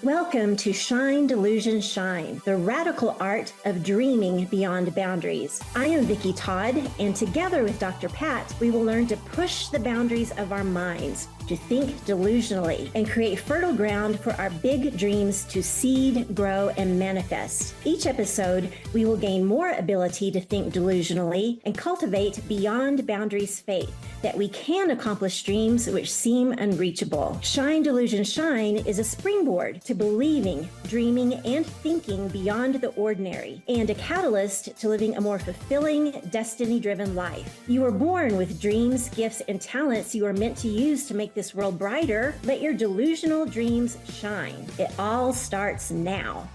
Welcome to Shine, Delusion, Shine, the radical art of dreaming beyond boundaries. I am Vicki Todd, and together with Dr. Pat, we will learn to push the boundaries of our minds, to think delusionally, and create fertile ground for our big dreams to seed, grow, and manifest. Each episode, we will gain more ability to think delusionally and cultivate beyond boundaries faith that we can accomplish dreams which seem unreachable. Shine, Delusion, Shine is a springboard to believing, dreaming, and thinking beyond the ordinary, and a catalyst to living a more fulfilling, destiny-driven life. You are born with dreams, gifts, and talents you are meant to use to make this world brighter. Let your delusional dreams shine. It all starts now.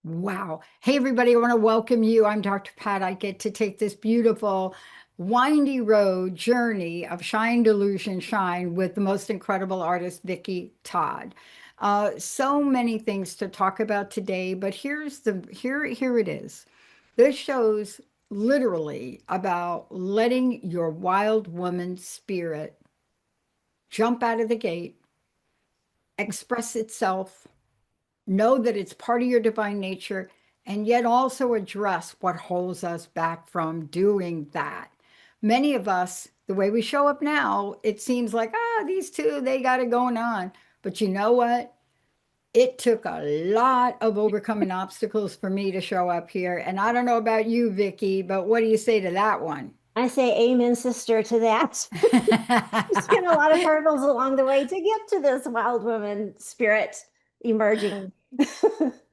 Wow. Hey, everybody, I want to welcome you. I'm Dr. Pat. I get to take this beautiful, windy road journey of Shine, Delusion, Shine with the most incredible artist, Vicki Todd. So many things to talk about today, but here it is. This show's literally about letting your wild woman spirit jump out of the gate, express itself, know that it's part of your divine nature, and yet also address what holds us back from doing that. Many of us, the way we show up now, it seems like, these two, they got it going on. But you know what? It took a lot of overcoming obstacles for me to show up here. And I don't know about you, Vicki, but what do you say to that one? I say amen, sister, to that. There's been a lot of hurdles along the way to get to this wild woman spirit emerging.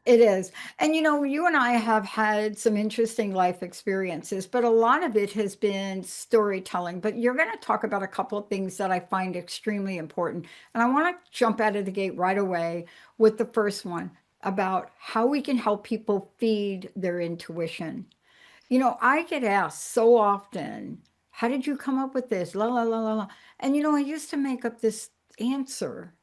It is. And you and I have had some interesting life experiences, but a lot of it has been storytelling. But you're going to talk about a couple of things that I find extremely important. And I want to jump out of the gate right away with the first one about how we can help people feed their intuition. I get asked so often, how did you come up with this? La, la, la, la, la. And, I used to make up this answer.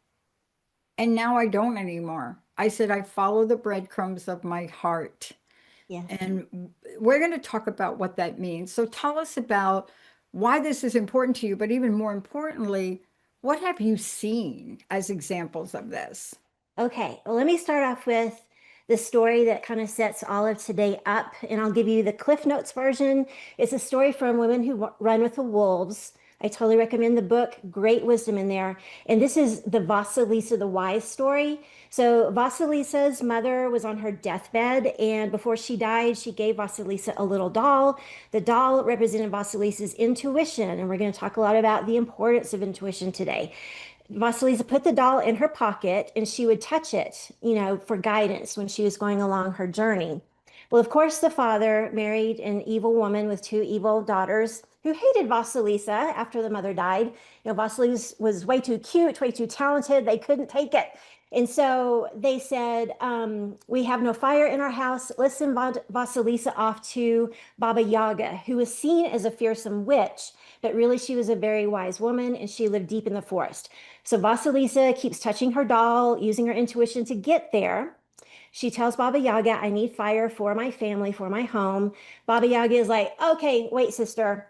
And now I don't anymore. I said, I follow the breadcrumbs of my heart. Yeah. And we're going to talk about what that means. So tell us about why this is important to you, but even more importantly, what have you seen as examples of this? Okay, well, let me start off with the story that kind of sets all of today up, and I'll give you the Cliff Notes version. It's a story from Women Who Run with the Wolves. I totally recommend the book. Great wisdom in there. And this is the Vasilisa the Wise story. So Vasilisa's mother was on her deathbed, and before she died, she gave Vasilisa a little doll. The doll represented Vasilisa's intuition, and we're going to talk a lot about the importance of intuition today. Vasilisa put the doll in her pocket, and she would touch it, for guidance when she was going along her journey. Well, of course, the father married an evil woman with two evil daughters who hated Vasilisa after the mother died. Vasilisa was way too cute, way too talented. They couldn't take it. And so they said, we have no fire in our house. Let's send Vasilisa off to Baba Yaga, who was seen as a fearsome witch, but really she was a very wise woman, and she lived deep in the forest. So Vasilisa keeps touching her doll, using her intuition to get there. She tells Baba Yaga, I need fire for my family, for my home. Baba Yaga is like, okay, wait, sister.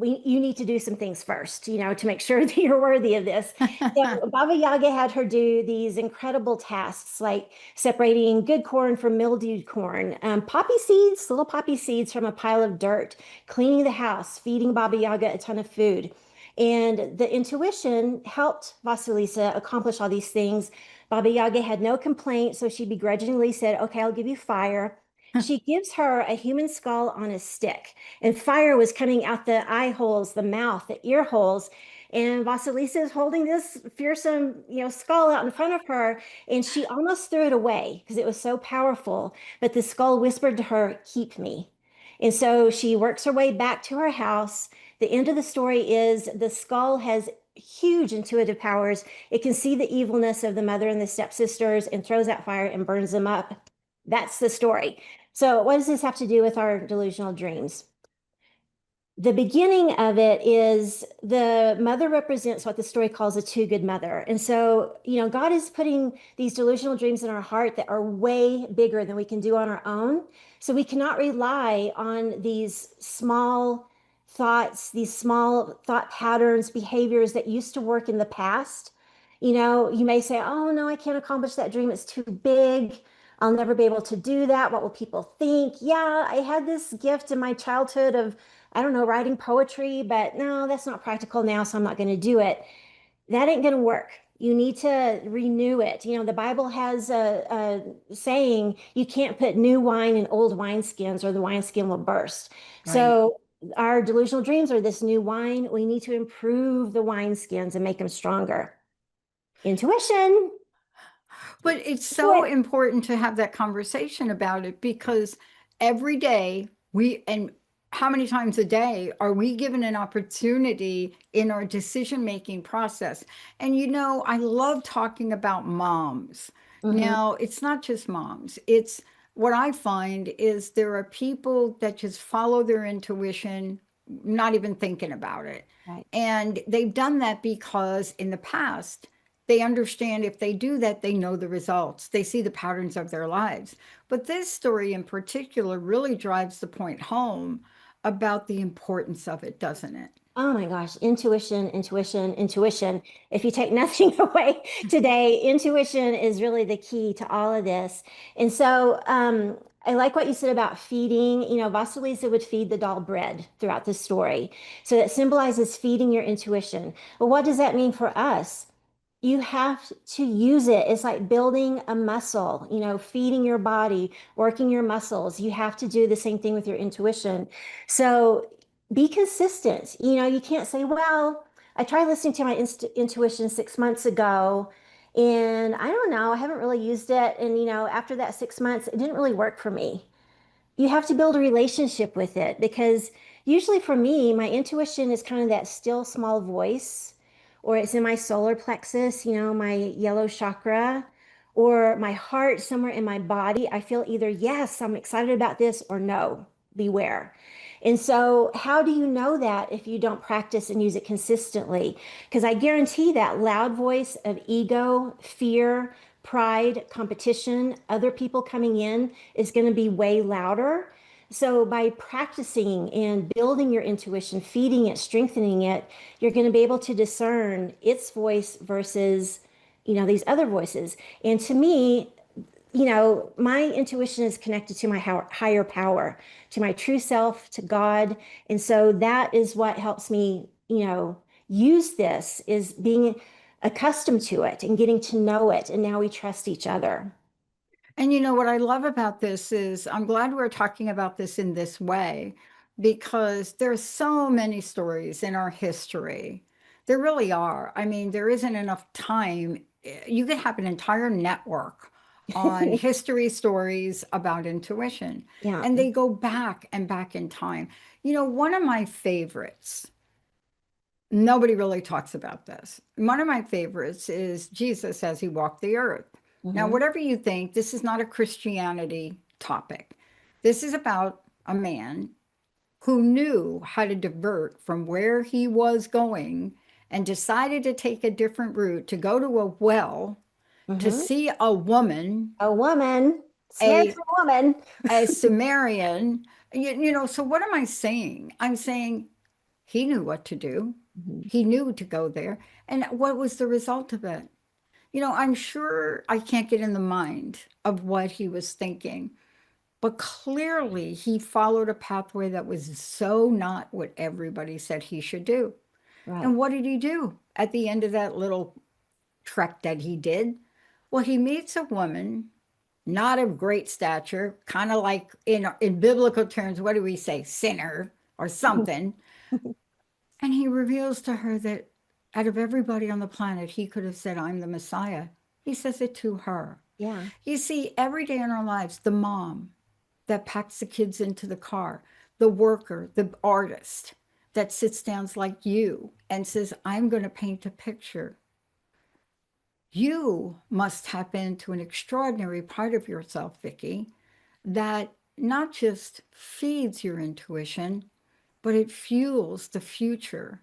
You need to do some things first, to make sure that you're worthy of this. So Baba Yaga had her do these incredible tasks, like separating good corn from mildewed corn, poppy seeds, little poppy seeds from a pile of dirt, cleaning the house, feeding Baba Yaga a ton of food. And the intuition helped Vasilisa accomplish all these things. Baba Yaga had no complaint, so she begrudgingly said, okay, I'll give you fire. She gives her a human skull on a stick, and fire was coming out the eye holes, the mouth, the ear holes. And Vasilisa is holding this fearsome, skull out in front of her, and she almost threw it away because it was so powerful. But the skull whispered to her, keep me. And so she works her way back to her house. The end of the story is the skull has huge intuitive powers. It can see the evilness of the mother and the stepsisters and throws out fire and burns them up. That's the story. So what does this have to do with our delusional dreams? The beginning of it is the mother represents what the story calls a too good mother. And so, God is putting these delusional dreams in our heart that are way bigger than we can do on our own. So we cannot rely on these small thoughts, these small thought patterns, behaviors that used to work in the past. You know, you may say, oh no, I can't accomplish that dream. It's too big. I'll never be able to do that. What will people think? Yeah, I had this gift in my childhood of, I don't know, writing poetry, but no, that's not practical now, so I'm not going to do it. That ain't going to work. You need to renew it. You know, the Bible has a saying, you can't put new wine in old wineskins or the wineskin will burst. Right. So our delusional dreams are this new wine. We need to improve the wineskins and make them stronger. Intuition. But it's Do so it. important to have that conversation about it because every day and how many times a day are we given an opportunity in our decision making process? And I love talking about moms. Mhm. Now, it's not just moms, it's what I find is there are people that just follow their intuition, not even thinking about it. Right. And they've done that because in the past, they understand if they do that, they know the results. They see the patterns of their lives. But this story in particular really drives the point home about the importance of it, doesn't it? Oh my gosh, intuition, intuition, intuition. If you take nothing away today, intuition is really the key to all of this. And so I like what you said about feeding. You know, Vasilisa would feed the doll bread throughout the story. So that symbolizes feeding your intuition. But what does that mean for us? You have to use it. It's like building a muscle, you know, feeding your body, working your muscles. You have to do the same thing with your intuition. So be consistent. You know, you can't say, well, I tried listening to my intuition 6 months ago, and I don't know, I haven't really used it. And, you know, after that 6 months, it didn't really work for me. You have to build a relationship with it because usually for me, my intuition is kind of that still small voice, or it's in my solar plexus, you know, my yellow chakra, or my heart somewhere in my body. I feel either yes, I'm excited about this, or no, beware. And so, how do you know that if you don't practice and use it consistently? Because I guarantee that loud voice of ego, fear, pride, competition, other people coming in is going to be way louder. So, by practicing and building your intuition, feeding it, strengthening it, you're going to be able to discern its voice versus, you know, these other voices. And to me, you know, my intuition is connected to my higher power, to my true self, to God. And so that is what helps me, you know, use this is being accustomed to it and getting to know it. And now we trust each other. And what I love about this is I'm glad we're talking about this in this way because there's so many stories in our history. There really are. I mean, there isn't enough time. You could have an entire network on history stories about intuition, Yeah. and they go back and back in time. One of my favorites, nobody really talks about this. One of my favorites is Jesus as he walked the earth. Now, Hmm. whatever you think, this is not a Christianity topic. This is about a man who knew how to divert from where he was going and decided to take a different route to go to a well to Hmm. see a woman, A woman, a Samaritan woman. a Sumerian. So what am I saying? I'm saying he knew what to do. Mhm. He knew to go there. And what was the result of it? I'm sure I can't get in the mind of what he was thinking, but clearly he followed a pathway that was so not what everybody said he should do. Right. And what did he do at the end of that little trek that he did? Well, he meets a woman, not of great stature, kind of like in biblical terms, what do we say, sinner or something. And he reveals to her that out of everybody on the planet, he could have said, I'm the Messiah. He says it to her. Yeah. You see, every day in our lives, the mom that packs the kids into the car, the worker, the artist that sits down like you and says, I'm going to paint a picture. You must tap into an extraordinary part of yourself, Vicki, that not just feeds your intuition, but it fuels the future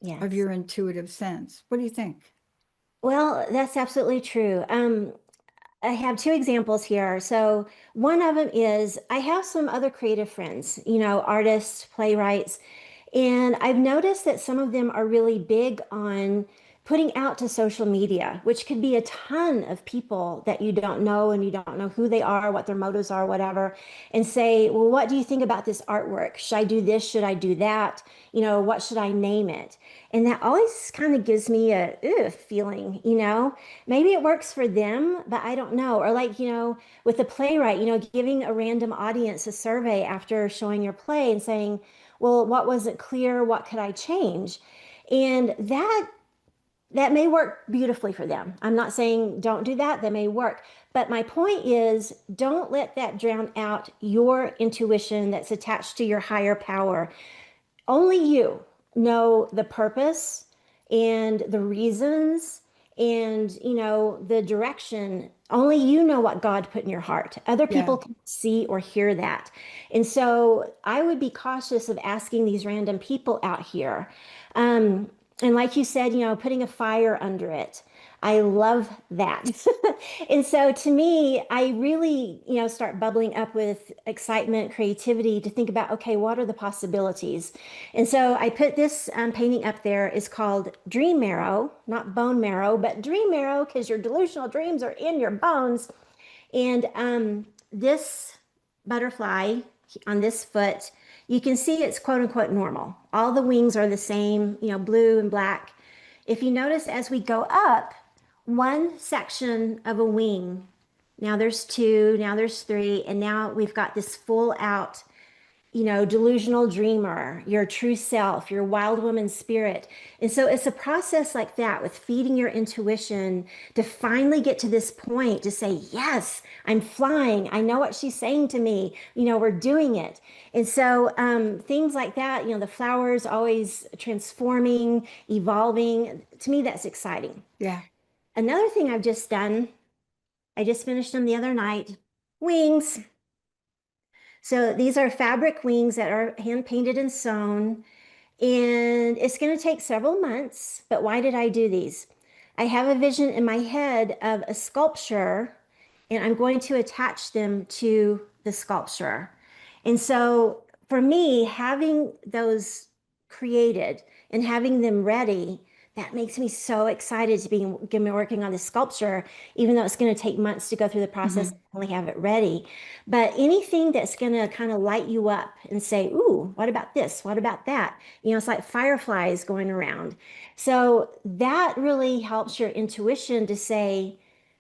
of Yes. your intuitive sense. What do you think? Well, that's absolutely true. I have two examples here. So one of them is I have some other creative friends, you know, artists, playwrights, And I've noticed that some of them are really big on putting out to social media, which could be a ton of people that you don't know and you don't know who they are, what their motives are, whatever, and say, well, what do you think about this artwork? Should I do this? Should I do that? What should I name it? And that always kind of gives me a ugh feeling, Maybe it works for them, but I don't know. Or like, with a playwright, giving a random audience a survey after showing your play and saying, well, what wasn't clear? What could I change? And that may work beautifully for them. I'm not saying don't do that. That may work. But my point is, don't let that drown out your intuition that's attached to your higher power. Only you know the purpose and the reasons and the direction. Only you know what God put in your heart. Other Yeah. people can see or hear that. And so I would be cautious of asking these random people out here. um, and like you said, putting a fire under it. I love that. And so to me, I really, start bubbling up with excitement, creativity to think about, okay, what are the possibilities? And so I put this painting up there. It's called Dream Marrow, not bone marrow, but dream marrow because your delusional dreams are in your bones. And this butterfly on this foot, you can see it's quote unquote normal. All the wings are the same, blue and black. If you notice as we go up, one section of a wing, now there's two, now there's three, and now we've got this full out, delusional dreamer, your true self, your wild woman spirit. And so it's a process like that with feeding your intuition to finally get to this point to say, yes, I'm flying. I know what she's saying to me. We're doing it. And so things like that, the flowers always transforming, evolving. To me, that's exciting. Yeah. Another thing I've just done, I just finished them the other night, wings. So these are fabric wings that are hand painted and sewn. And it's going to take several months. But why did I do these? I have a vision in my head of a sculpture, and I'm going to attach them to the sculpture. And so for me, having those created and having them ready, that makes me so excited to be working on this sculpture, even though it's going to take months to go through the process Hmm. and only have it ready. But anything that's going to kind of light you up and say, ooh, what about this? What about that? It's like fireflies going around. So that really helps your intuition to say,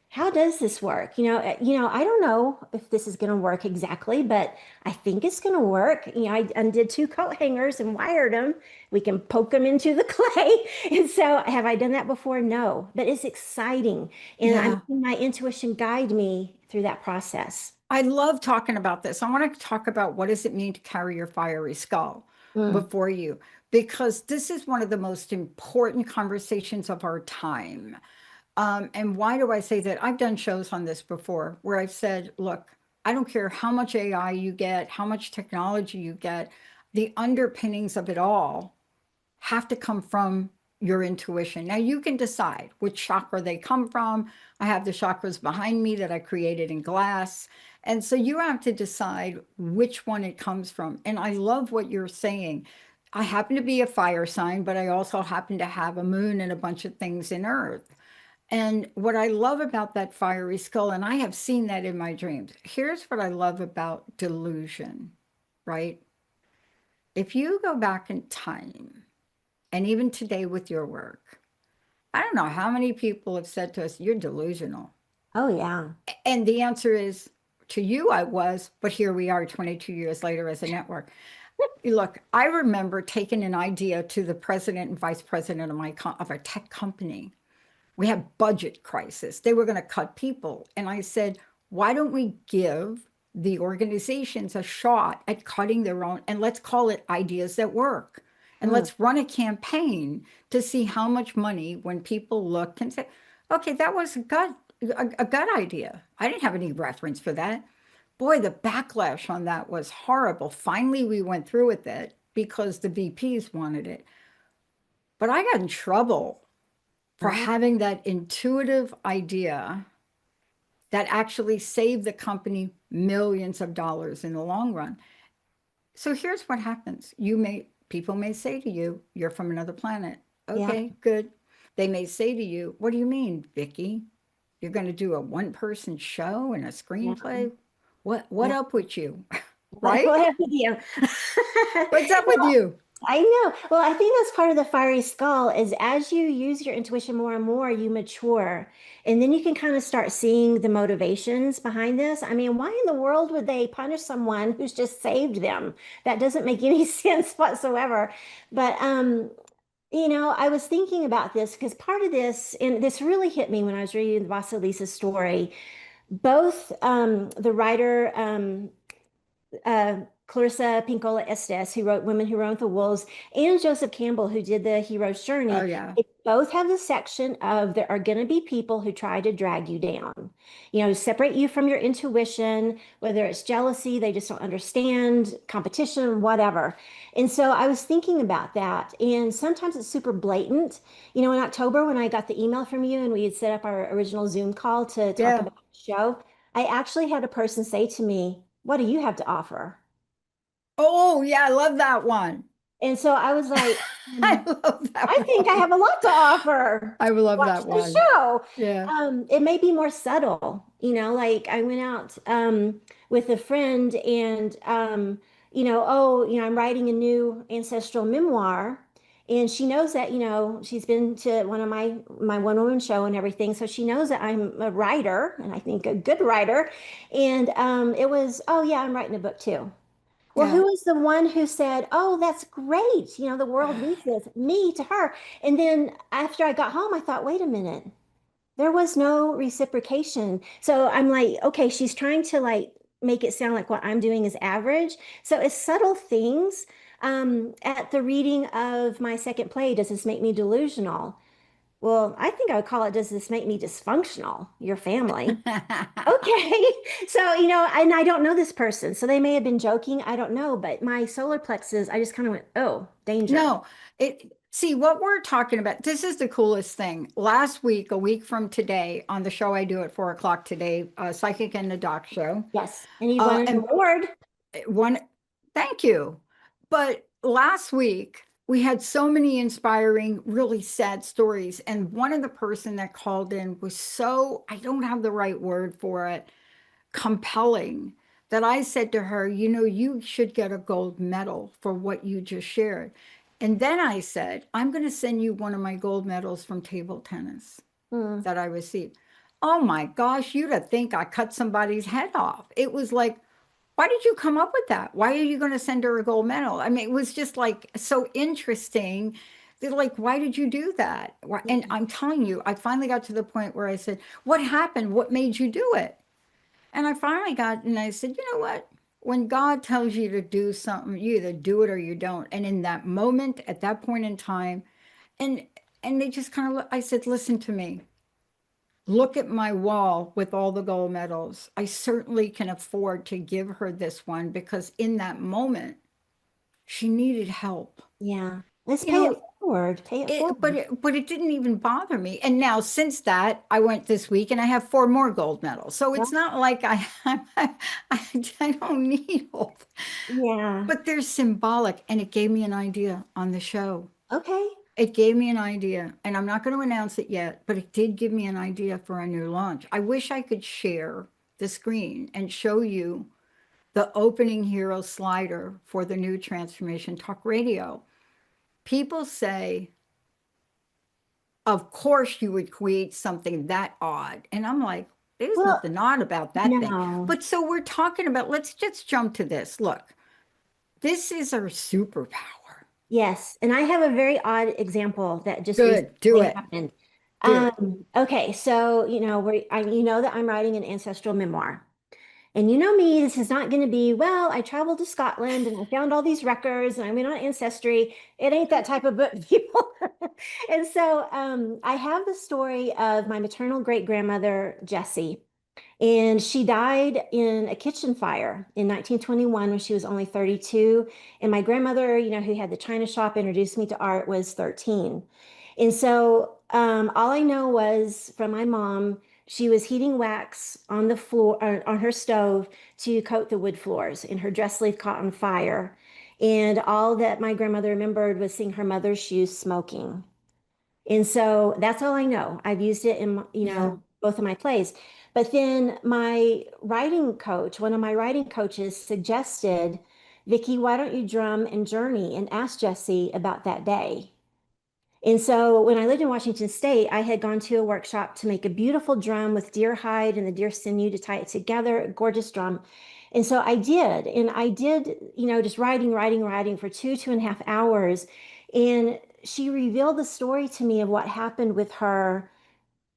how does this work? I don't know if this is going to work exactly, but I think it's going to work. I undid two coat hangers and wired them. We can poke them into the clay. And so, have I done that before? No, but it's exciting. And I'm Yeah. letting my intuition guide me through that process. I love talking about this. I want to talk about what does it mean to carry your fiery skull Mm. before you, because this is one of the most important conversations of our time. And why do I say that? I've done shows on this before where I've said, look, I don't care how much AI you get, how much technology you get, the underpinnings of it all have to come from your intuition. Now you can decide which chakra they come from. I have the chakras behind me that I created in glass. And so you have to decide which one it comes from. And I love what you're saying. I happen to be a fire sign, but I also happen to have a moon and a bunch of things in earth. And what I love about that fiery skull, and I have seen that in my dreams. Here's what I love about delusion, right? If you go back in time, and even today with your work, I don't know how many people have said to us, you're delusional. Oh, yeah. And the answer is, to you, I was, but here we are 22 years later as a network. Look, I remember taking an idea to the president and vice president of of a tech company. We had budget crisis. They were going to cut people. And I said, why don't we give the organizations a shot at cutting their own, and let's call it ideas that work. And Mm. let's run a campaign to see how much money when people look and say, okay, that was a gut idea. I didn't have any reference for that. Boy, the backlash on that was horrible. Finally, we went through with it because the VPs wanted it. But I got in trouble for Oh, having that intuitive idea that actually saved the company millions of dollars in the long run. So here's what happens. People may say to you, you're from another planet. Yeah. Okay, good. They may say to you, what do you mean, Vicky? You're going to do a one-person show and a Yeah. screenplay? What Yeah. up with you? What Right? happened to you? What's up with Well, you? I know. Well, I think that's part of the fiery skull is as you use your intuition more and more, you mature. And then you can kind of start seeing the motivations behind this. I mean, why in the world would they punish someone who's just saved them? That doesn't make any sense whatsoever. But I was thinking about this because part of this, and this really hit me when I was reading the Vasilisa's story. Both the writer uh, Clarissa Pinkola Estes, who wrote Women Who Run with the Wolves, and Joseph Campbell, who did the hero's Oh, journey, yeah. they both have the section of there are going to be people who try to drag you down, separate you from your intuition, whether it's jealousy, they just don't understand, competition, whatever. And so I was thinking about that. And sometimes it's super blatant. In October, when I got the email from you and we had set up our original Zoom call to talk Yeah. about the show, I actually had a person say to me, what do you have to offer? Oh, yeah, I love that one. And so I was like, I love that I think I one. have a lot to offer. I love Watch that the one. show. Yeah. It may be more subtle, like I went out with a friend and I'm writing a new ancestral memoir. And she knows that, she's been to one of my one-woman show and everything. So she knows that I'm a writer and I think a good writer. And it was, oh yeah, I'm writing a book too. Well, Yeah. who was the one who said, "Oh, that's great. The world needs this." Me to her. And then after I got home, I thought, "Wait a minute. There was no reciprocation." So I'm like, "Okay, she's trying to like make it sound like what I'm doing is average." So it's subtle things. At the reading of my second play, Does This Make Me Delusional? Well, I think I would call it, Does This Make Me Dysfunctional? Your family. Okay. So, and I don't know this person. So they may have been joking. I don't know. But my solar plexus, I just kind of went, oh, danger. No, see what we're talking about. This is the coolest thing. Last week, a week from today, on the show I do at 4 o'clock today, Psychic and the Doc show. Yes. And you won an And award. one, thank you. But last week, we had so many inspiring, really sad stories. And one of the person that called in was so, I don't have the right word for it, compelling that I said to her, you should get a gold medal for what you just shared. And then I said, I'm going to send you one of my gold medals from table tennis Hmm. that I received. Oh my gosh, you'd have think I cut somebody's head off. It was like, why did you come up with that? Why are you going to send her a gold medal? I mean, it was just like so interesting. They're like, why did you do that? And I'm telling you, I finally got to the point where I said, what happened? What made you do it? And I finally got, and I said, you know what? When God tells you to do something, you either do it or you don't. And in that moment, at that point in time, and they just kind of, I said, listen to me. Look at my wall with all the gold medals. I certainly can afford to give her this one because in that moment, she needed help. Yeah. Let's You pay it know, forward. Pay it forward. but it didn't even bother me. And now since that, I went this week and I have 4 more gold medals. So Yeah. it's not like I don't need all, Yeah. but they're symbolic. And it gave me an idea on the show. Okay. It gave me an idea, and I'm not going to announce it yet, but it did give me an idea for a new launch. I wish I could share the screen and show you the opening hero slider for the new Transformation Talk Radio. People say, of course you would create something that odd. And I'm like, there's Well, nothing odd about that thing. no. But so we're talking about, let's just jump to this. Look, this is our superpower. Yes. And I have a very odd example that just Good, do recently it, happened. do it. Okay. So, you know that I'm writing an ancestral memoir. And you know me, this is not going to be, well, I traveled to Scotland and I found all these records and I went on Ancestry. It ain't that type of book, people. And so I have the story of my maternal great grandmother, Jessie. And she died in a kitchen fire in 1921 when she was only 32. And my grandmother, who had the china shop, introduced me to art, was 13. And so all I know was from my mom, she was heating wax on the floor, on her stove to coat the wood floors, and her dress sleeve caught on fire. And all that my grandmother remembered was seeing her mother's shoes smoking. And so that's all I know. I've used it in, Yeah. both of my plays. But then my writing coach, one of my writing coaches suggested, Vicky, why don't you drum and journey and ask Jesse about that day? And so when I lived in Washington State, I had gone to a workshop to make a beautiful drum with deer hide and the deer sinew to tie it together, a gorgeous drum. And so I did, and I did, just writing for 2.5 hours. And she revealed the story to me of what happened with her,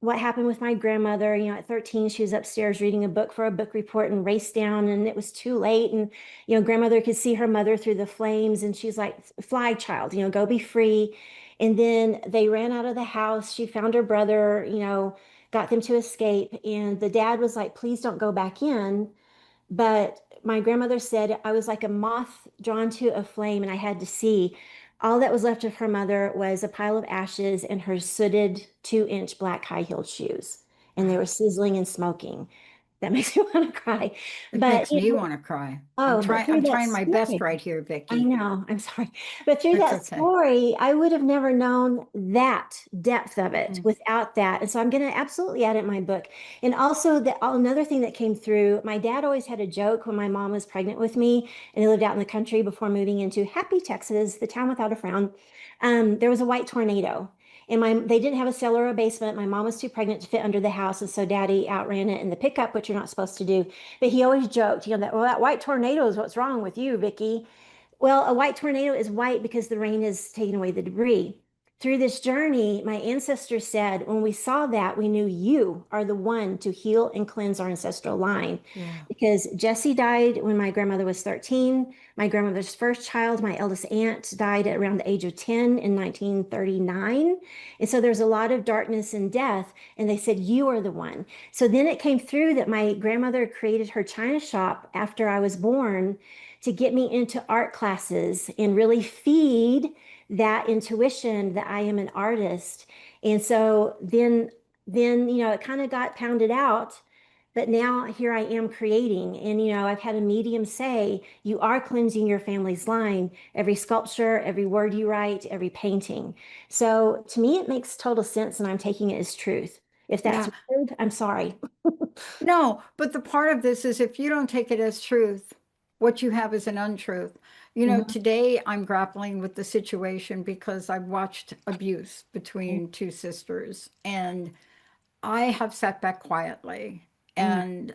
what happened with my grandmother. At 13, she was upstairs reading a book for a book report and raced down, and it was too late. And, grandmother could see her mother through the flames, and she's like, fly, child, go be free. And then they ran out of the house. She found her brother, got them to escape. And the dad was like, please don't go back in. But my grandmother said I was like a moth drawn to a flame, and I had to see. All that was left of her mother was a pile of ashes and her sooted 2-inch black high-heeled shoes. And they were sizzling and smoking. That makes me want to cry. It But, makes me want to cry. oh, but through I'm that trying my best story, right here, I Vicky. know, I'm sorry. But through It's that okay. story, I would have never known that depth of it Mm. without that. And so I'm going to absolutely add it in my book. And also, another thing that came through, my dad always had a joke when my mom was pregnant with me and they lived out in the country before moving into Happy, Texas, the town without a frown. There was a white tornado. And they didn't have a cellar or a basement. My mom was too pregnant to fit under the house, and so Daddy outran it in the pickup, which you're not supposed to do. But he always joked, that white tornado is what's wrong with you, Vicky. Well, a white tornado is white because the rain has taken away the debris. Through this journey, my ancestors said, when we saw that, we knew you are the one to heal and cleanse our ancestral line. Yeah. Because Jesse died when my grandmother was 13. My grandmother's first child, my eldest aunt, died at around the age of 10 in 1939. And so there's a lot of darkness and death. And they said, you are the one. So then it came through that my grandmother created her china shop after I was born to get me into art classes and really feed that intuition that I am an artist. And so then it kind of got pounded out, but now here I am creating. And I've had a medium say, you are cleansing your family's line, every sculpture, every word you write, every painting. So to me it makes total sense, and I'm taking it as truth. If that's Yeah. weird, I'm sorry. No, but the part of this is if you don't take it as truth, what you have is an untruth. Mhm. Today I'm grappling with the situation because I've watched abuse between two sisters, and I have sat back quietly, Mm. and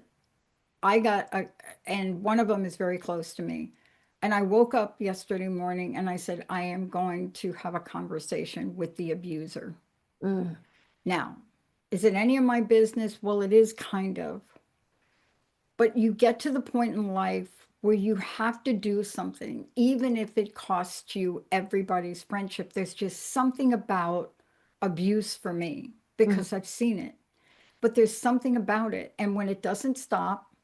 I got a, and one of them is very close to me. And I woke up yesterday morning and I said, I am going to have a conversation with the abuser. Mm. Now, is it any of my business? Well, it is kind of. But you get to the point in life where you have to do something, even if it costs you everybody's friendship. There's just something about abuse for me Mm. because I've seen it, but there's something about it. And when it doesn't stop,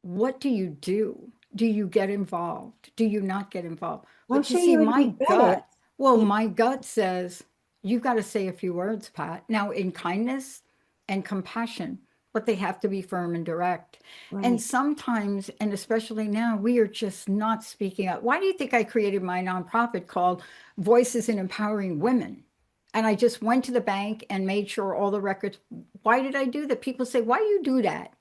what do you do? Do you get involved? Do you not get involved? I'm But you sure see, you would my regret it. gut, well, Yeah. my gut says you've got to say a few words, Pat. Now, in kindness and compassion, but they have to be firm and direct. And Right. sometimes, and especially now, we are just not speaking up. Why do you think I created my nonprofit called Voices in Empowering Women? And I just went to the bank and made sure all the records. Why did I do that? People say, why do you do that?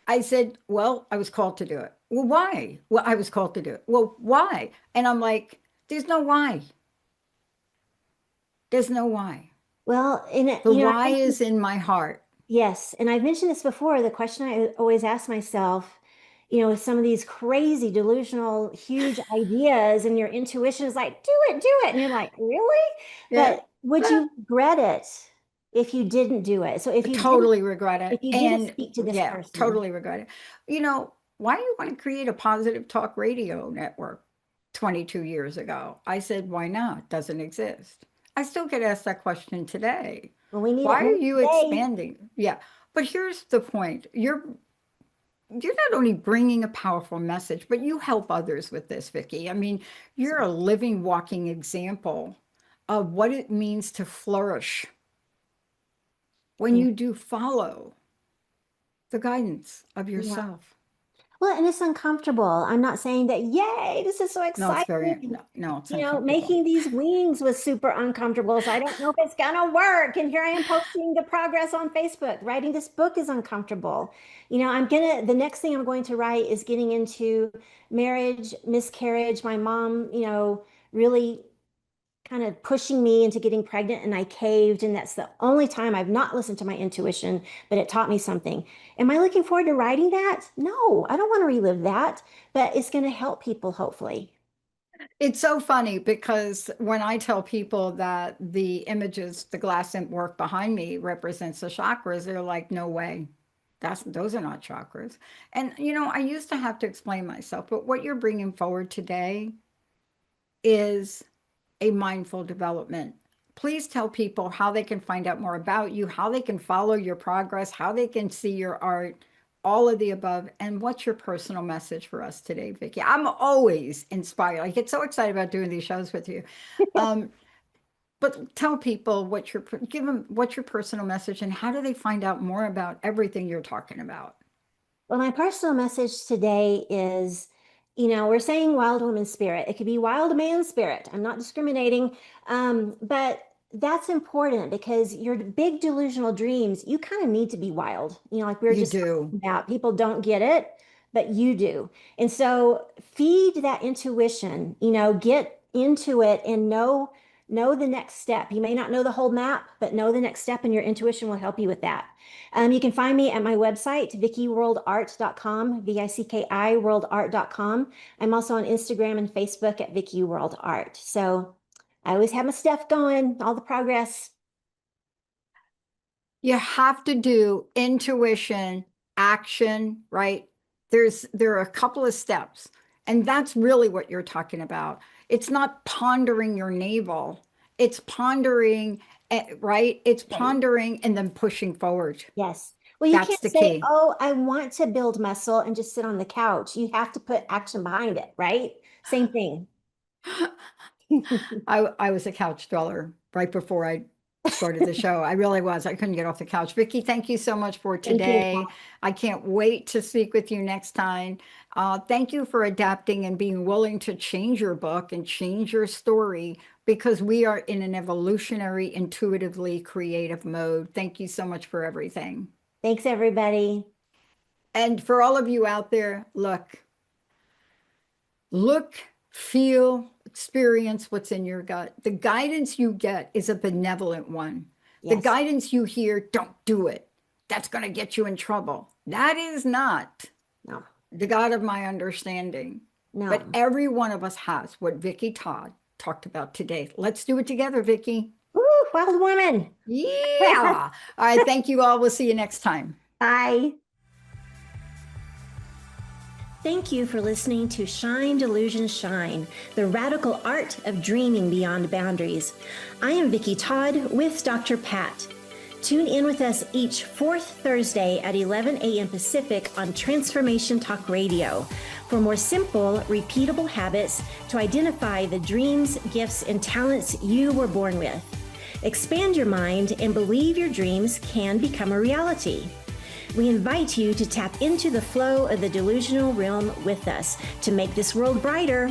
I said, well, I was called to do it. Well, why? Well, I was called to do it. Well, why? And I'm like, there's no why. There's no why. Well, The why is in my heart. yes, and I've mentioned this before. The question I always ask myself, with some of these crazy, delusional, huge ideas, and your intuition is like, do it. And you're like, really? Yeah. But would Yeah. you regret it if you didn't do it? So I totally regret it. if you didn't And speak to this yeah, person, totally regret it. Why do you want to create a positive talk radio network 22 years ago? I said, why not? Doesn't exist. I still get asked that question today. well, we need it Why are more you today. expanding? Yeah. But here's the point. You're not only bringing a powerful message, but you help others with this, Vicky. I mean, you're a living, walking example of what it means to flourish when Yeah. you do follow the guidance of Yeah. yourself. Well, and it's uncomfortable. I'm not saying that, yay, this is so No, it's very, exciting. no, no, it's You know, uncomfortable. making these wings was super uncomfortable. So I don't know if it's gonna work. And here I am posting the progress on Facebook. Writing this book is uncomfortable. You know, the next thing I'm going to write is getting into marriage, miscarriage. My mom, really kind of pushing me into getting pregnant and I caved. And that's the only time I've not listened to my intuition, but it taught me something. Am I looking forward to writing that? No, I don't want to relive that, but it's going to help people, hopefully. It's so funny because when I tell people that the images, the glass work behind me represents the chakras, they're like, no way. Those are not chakras. And I used to have to explain myself, but what you're bringing forward today is a mindful development. Please tell people how they can find out more about you, how they can follow your progress, how they can see your art, all of the above. And what's your personal message for us today, Vicki? I'm always inspired. I get so excited about doing these shows with you. Um, but tell people give them what's your personal message and how do they find out more about everything you're talking about? Well, my personal message today is, we're saying wild woman spirit. It could be wild man spirit. I'm not discriminating, but that's important because your big delusional dreams, you kind of need to be wild. Like we were You just do. talking about, people don't get it, but you do. And so feed that intuition, get into it and know the next step. You may not know the whole map, but know the next step, and your intuition will help you with that. You can find me at my website, vickyworldart.com, VICKI worldart.com. I'm also on Instagram and Facebook at Vicky World Art. So I always have my stuff going, all the progress. You have to do intuition, action, right? There are a couple of steps, and that's really what you're talking about. It's not pondering your navel. It's pondering, right? It's Right. pondering and then pushing forward. Yes. Well, you That's can't the say, key. oh, I want to build muscle and just sit on the couch. You have to put action behind it, right? Same thing. I was a couch dweller right before I started the show. I really was. I couldn't get off the couch. Vicki, thank you so much for Thank you. today. I can't wait to speak with you next time. Thank you for adapting and being willing to change your book and change your story because we are in an evolutionary, intuitively creative mode. Thank you so much for everything. Thanks, everybody. And for all of you out there, look, feel, experience what's in your gut. The guidance you get is a benevolent one. The Yes. guidance you hear, don't do it. That's going to get you in trouble. That is not No, the God of my understanding. But no. every one of us has what Vicki Todd talked about today. Let's do it together, Vicki. Woo, wild woman. Yeah. All right. Thank you all. We'll see you next time. Bye. Thank you for listening to Shine, Delusion, Shine, the radical art of dreaming beyond boundaries. I am Vicki Todd with Dr. Pat. Tune in with us each fourth Thursday at 11 a.m. Pacific on Transformation Talk Radio for more simple, repeatable habits to identify the dreams, gifts, and talents you were born with. Expand your mind and believe your dreams can become a reality. We invite you to tap into the flow of the delusional realm with us to make this world brighter.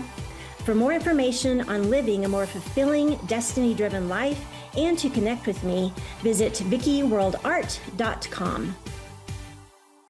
For more information on living a more fulfilling, destiny-driven life and to connect with me, visit VickyWorldArt.com.